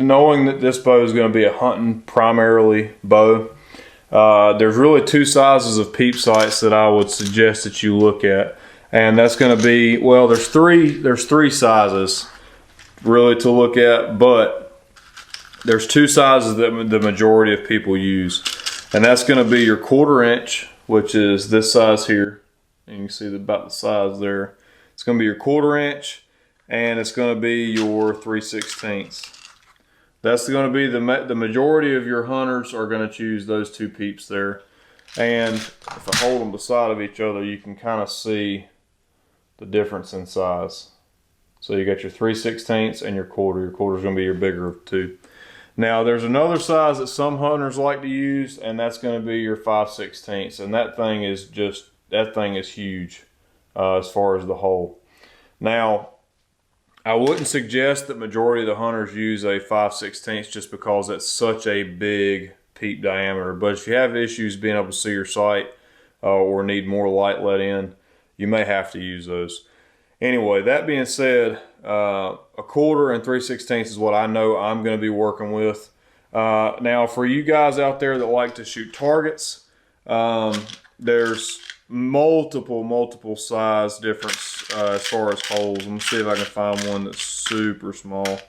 knowing that this bow is going to be a hunting primarily bow, there's really two sizes of peep sights that I would suggest that you look at, and that's going to be, well, there's three sizes really to look at, but there's two sizes that the majority of people use, and that's going to be your 1/4 inch, which is this size here, and you can see about the size there. It's going to be your 1/4 inch, and it's going to be your 3/16. That's going to be the majority of your hunters are going to choose those two peeps there. And if I hold them beside of each other, you can kind of see the difference in size. So you got your 3/16 and your 1/4. Your 1/4 is going to be your bigger of two. Now there's another size that some hunters like to use, and that's going to be your 5/16. And that thing is huge as far as the hole. Now, I wouldn't suggest that majority of the hunters use a 5/16 just because that's such a big peep diameter. But if you have issues being able to see your sight or need more light let in, you may have to use those. Anyway, that being said, a 1/4 and 3/16 is what I know I'm going to be working with. Now, for you guys out there that like to shoot targets, there's multiple size difference as far as holes. Let me see if I can find one that's super small.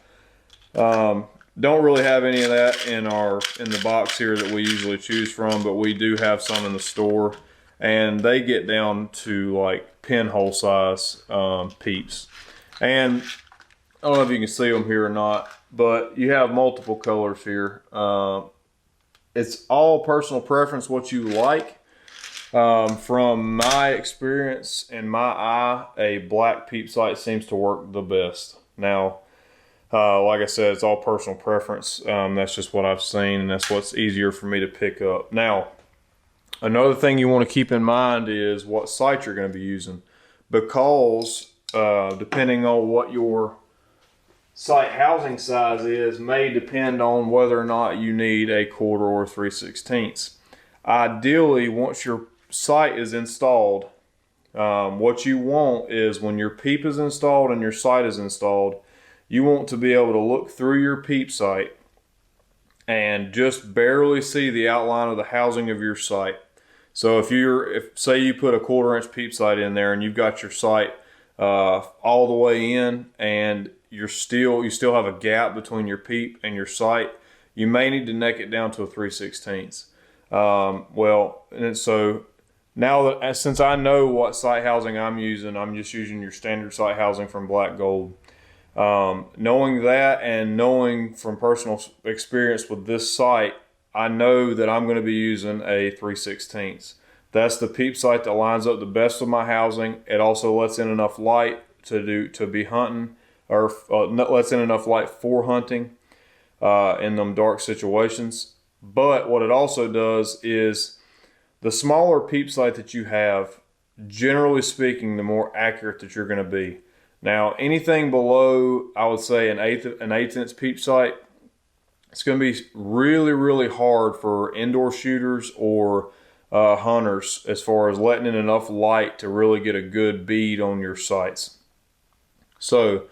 Don't really have any of that in the box here that we usually choose from, but we do have some in the store, and they get down to like pinhole size peeps. And I don't know if you can see them here or not, but you have multiple colors here. It's all personal preference what you like. From my experience and my eye, a black peep sight seems to work the best. Now, like I said, it's all personal preference. That's just what I've seen, and that's what's easier for me to pick up. Now, another thing you want to keep in mind is what sight you're going to be using, because depending on what your sight housing size is may depend on whether or not you need a 1/4 or 3/16. Ideally, once your sight is installed, what you want is when your peep is installed and your sight is installed, you want to be able to look through your peep sight and just barely see the outline of the housing of your sight. So if say you put a 1/4 inch peep sight in there and you've got your sight all the way in, and you still have a gap between your peep and your sight, you may need to neck it down to a 3/16. Well, and so now that since I know what sight housing I'm just using your standard sight housing from Black Gold. Knowing that, and knowing from personal experience with this sight, I know that I'm going to be using a 3/16. That's the peep sight that lines up the best with my housing. It also lets in enough light to be hunting, or lets in enough light for hunting in them dark situations. But what it also does is, the smaller peep sight that you have, generally speaking, the more accurate that you're going to be. Now, anything below, I would say an eighth inch peep sight, it's going to be really hard for indoor shooters or hunters as far as letting in enough light to really get a good bead on your sights. So,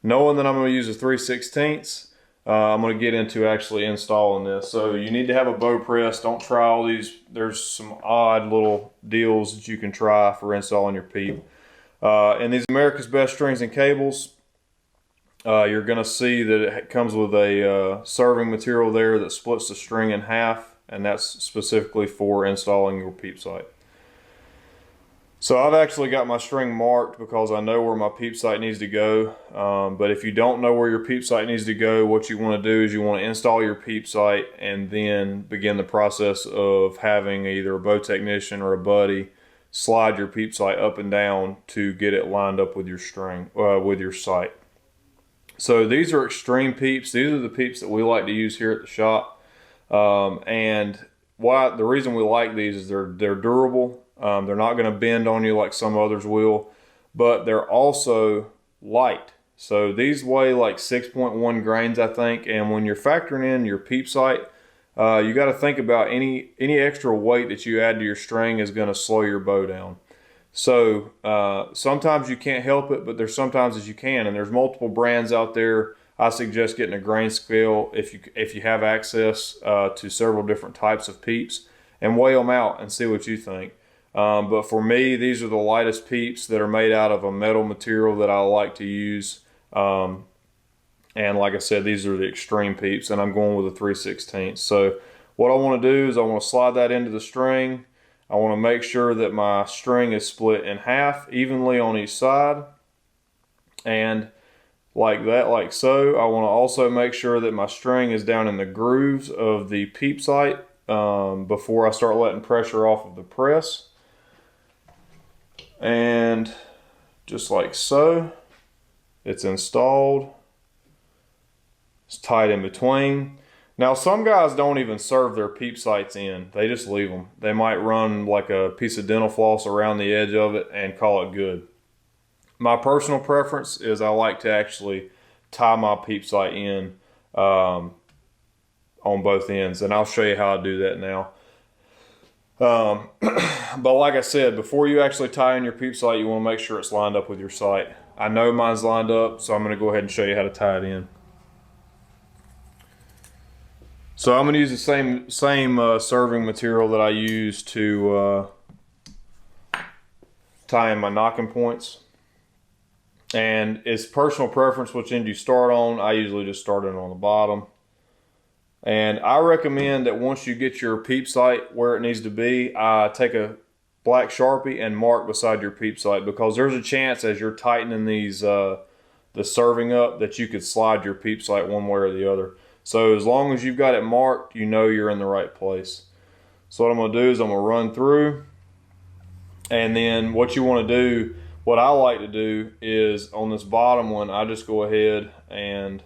knowing that I'm going to use a 3/16, I'm going to get into actually installing this. So you need to have a bow press. Don't try all these. There's some odd little deals that you can try for installing your peep. And these America's Best strings and cables, you're going to see that it comes with a serving material there that splits the string in half, and that's specifically for installing your peep sight. So I've actually got my string marked because I know where my peep sight needs to go. But if you don't know where your peep sight needs to go, what you want to do is you want to install your peep sight and then begin the process of having either a bow technician or a buddy slide your peep sight up and down to get it lined up with your string, with your sight. So these are extreme peeps. These are the peeps that we like to use here at the shop. And the reason we like these is they're durable. They're not going to bend on you like some others will, but they're also light. So these weigh like 6.1 grains, I think. And when you're factoring in your peep sight, you got to think about any extra weight that you add to your string is going to slow your bow down. So sometimes you can't help it, but there's sometimes as you can. And there's multiple brands out there. I suggest getting a grain scale if you have access to several different types of peeps, and weigh them out and see what you think. But for me, these are the lightest peeps that are made out of a metal material that I like to use. And like I said, these are the extreme peeps, and I'm going with a 3/16. So what I want to do is I want to slide that into the string. I want to make sure that my string is split in half evenly on each side. And like that, like so. I want to also make sure that my string is down in the grooves of the Peep Sight before I start letting pressure off of the press. And just like so, it's installed. It's tight in between. Now, some guys don't even serve their Peep Sights in. They just leave them. They might run like a piece of dental floss around the edge of it and call it good. My personal preference is I like to actually tie my Peep Sight in on both ends, and I'll show you how I do that now. But like I said, before you actually tie in your Peep Sight, you want to make sure it's lined up with your sight. I know mine's lined up, so I'm going to go ahead and show you how to tie it in. So I'm going to use the same serving material that I use to tie in my knocking points. And it's personal preference which end you start on. I usually just start it on the bottom. And I recommend that once you get your Peep Sight where it needs to be, take a black Sharpie and mark beside your Peep Sight, because there's a chance as you're tightening these the serving up that you could slide your Peep Sight one way or the other. So as long as you've got it marked, you know you're in the right place. So what I'm going to do is I'm going to run through, and then what you want to do, what I like to do is on this bottom one, I just go ahead and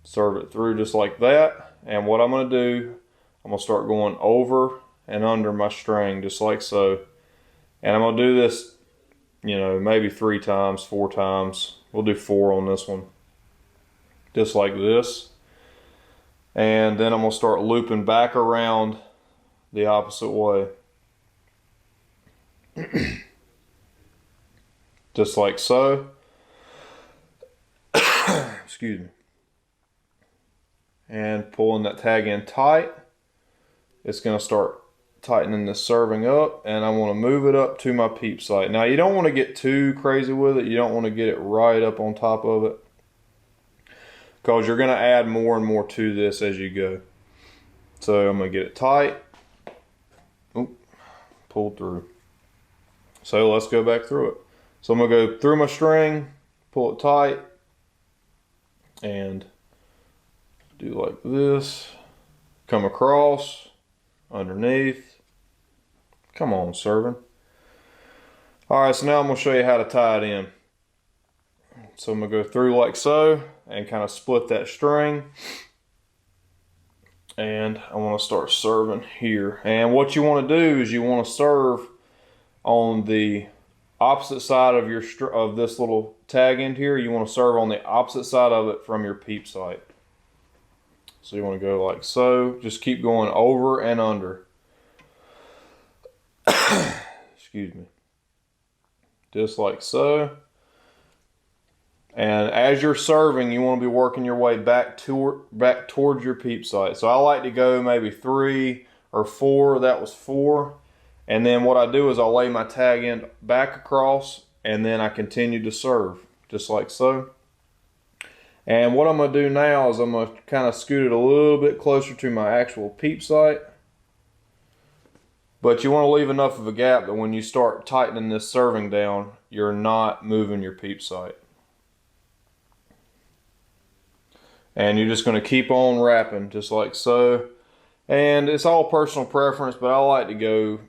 serve it through just like that. And what I'm going to do, I'm going to start going over and under my string just like so. And I'm going to do this, maybe 3 times, 4 times. We'll do 4 on this one. Just like this. And then I'm going to start looping back around the opposite way. Just like so. Excuse me. And pulling that tag in tight. It's going to start tightening this serving up, and I want to move it up to my Peep Sight. Now you don't want to get too crazy with it. You don't want to get it right up on top of it, because you're going to add more and more to this as you go. So I'm going to get it tight. Oop, pull through. So let's go back through it. So I'm going to go through my string, pull it tight, and do like this. Come across, underneath. Come on, serving. Alright, so now I'm going to show you how to tie it in. So I'm going to go through like so and kind of split that string. And I want to start serving here. And what you want to do is you want to serve on the opposite side of your this little tag end here. You want to serve on the opposite side of it from your Peep Sight. So you want to go like so. Just keep going over and under. Excuse me. Just like so. And as you're serving, you want to be working your way back towards your Peep Sight. So I like to go maybe 3 or 4. That was 4. And then what I do is I'll lay my tag end back across, and then I continue to serve, just like so. And what I'm going to do now is I'm going to kind of scoot it a little bit closer to my actual Peep Sight. But you want to leave enough of a gap that when you start tightening this serving down, you're not moving your Peep Sight. And you're just going to keep on wrapping just like so. And it's all personal preference, but I like to go,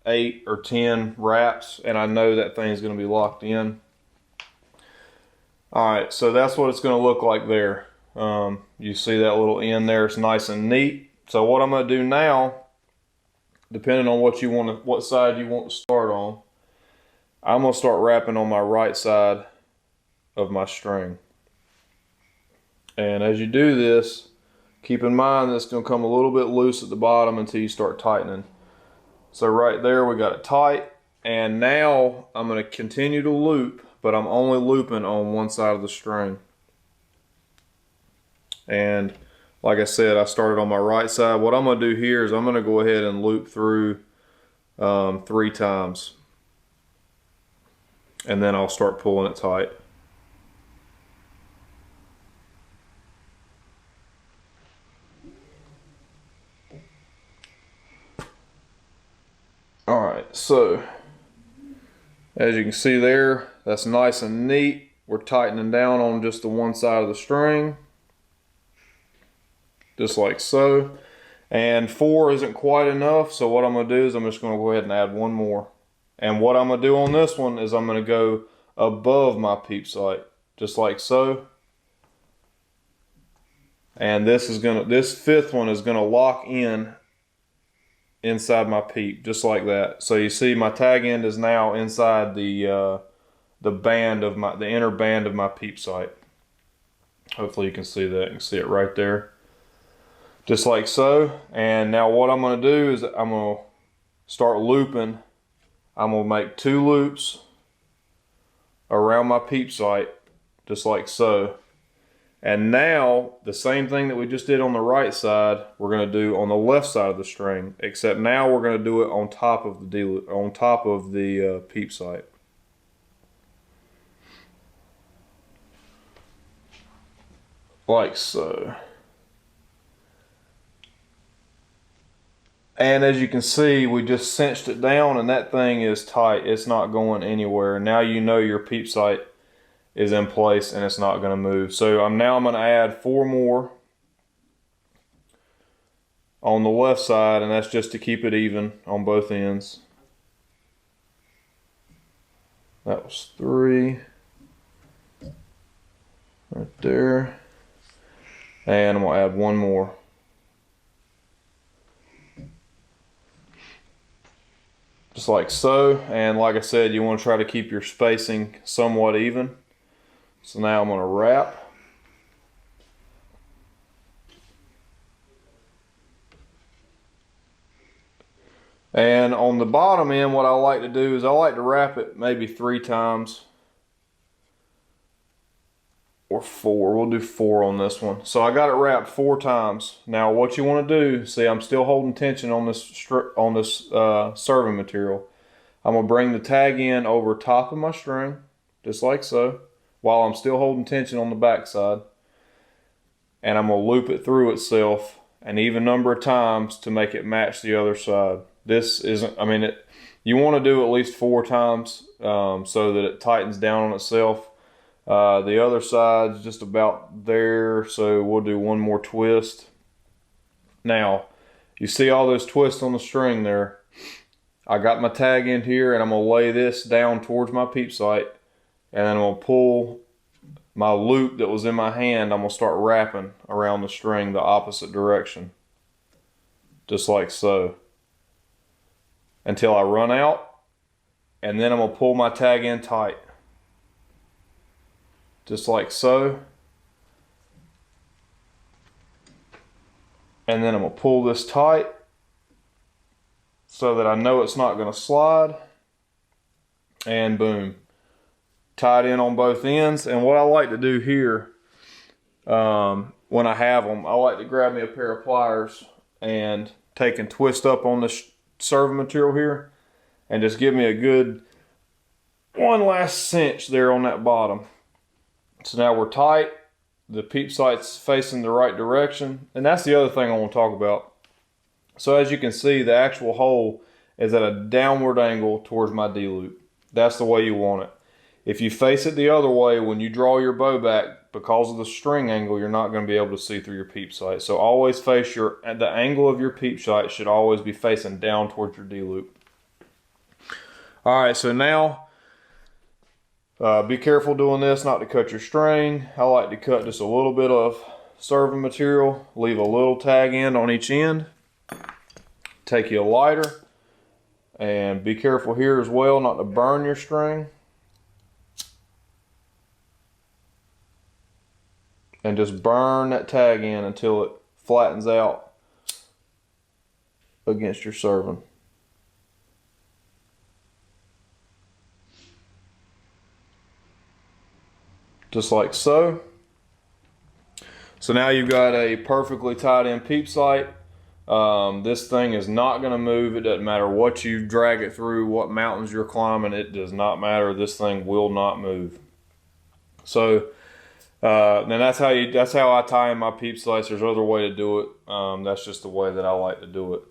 8 or 10 wraps, and I know that thing's going to be locked in. Alright, so that's what it's going to look like there. You see that little end there, it's nice and neat. So what I'm going to do now, depending on what side you want to start on, I'm going to start wrapping on my right side of my string. And as you do this, keep in mind that it's going to come a little bit loose at the bottom until you start tightening. So right there we got it tight. And now I'm going to continue to loop, but I'm only looping on one side of the string. And like I said, I started on my right side. What I'm going to do here is I'm going to go ahead and loop through 3 times. And then I'll start pulling it tight. Alright, so as you can see there, that's nice and neat. We're tightening down on just the one side of the string. Just like so. And 4 isn't quite enough, so what I'm going to do is I'm just going to go ahead and add 1 more. And what I'm going to do on this one is I'm going to go above my peep sight, just like so. And this 5th one is going to lock in inside my peep, just like that. So you see my tag end is now inside the inner band of my peep sight. Hopefully you can see that. You can see it right there. Just like so. And now what I'm going to do is I'm going to start looping. I'm going to make 2 loops around my peep sight, just like so. And now the same thing that we just did on the right side, we're going to do on the left side of the string, except now we're going to do it on top of the peep sight. Like so. And as you can see, we just cinched it down and that thing is tight. It's not going anywhere. Now you know your peep sight is in place and it's not going to move. So now I'm going to add 4 more on the left side, and that's just to keep it even on both ends. That was 3 right there. And I'm going to add 1 more. Just like so. And like I said, you want to try to keep your spacing somewhat even. So now I'm going to wrap. And on the bottom end, what I like to do is I like to wrap it maybe 3 times. Or 4. We'll do 4 on this one. So I got it wrapped 4 times. Now what you want to do, see I'm still holding tension on this serving material. I'm going to bring the tag end over top of my string, just like so, while I'm still holding tension on the back side. And I'm going to loop it through itself an even number of times to make it match the other side. This isn't, you want to do at least 4 times so that it tightens down on itself. The other side's just about there, so we'll do 1 more twist. Now, you see all those twists on the string there. I got my tag in here and I'm going to lay this down towards my peep sight, and then I'm going to pull my loop that was in my hand. I'm going to start wrapping around the string the opposite direction, just like so, until I run out, and then I'm going to pull my tag in tight, just like so. And then I'm going to pull this tight so that I know it's not going to slide. And boom. Tied in on both ends. And what I like to do here, when I have them, I like to grab me a pair of pliers and take and twist up on this serving material here. And just give me a good 1 last cinch there on that bottom. So now we're tight, the peep sight's facing the right direction, and that's the other thing I want to talk about. So as you can see, the actual hole is at a downward angle towards my D-loop. That's the way you want it. If you face it the other way, when you draw your bow back, because of the string angle, you're not going to be able to see through your peep sight. So always face the angle of your peep sight should always be facing down towards your D-loop. Alright, so now, be careful doing this not to cut your string. I like to cut just a little bit of serving material, leave a little tag end on each end. Take you a lighter, and be careful here as well not to burn your string. And just burn that tag end until it flattens out against your serving. Just like so. So now you've got a perfectly tied in peep sight. This thing is not going to move. It doesn't matter what you drag it through, what mountains you're climbing. It does not matter. This thing will not move. So then that's how I tie in my peep sights. There's other way to do it. That's just the way that I like to do it.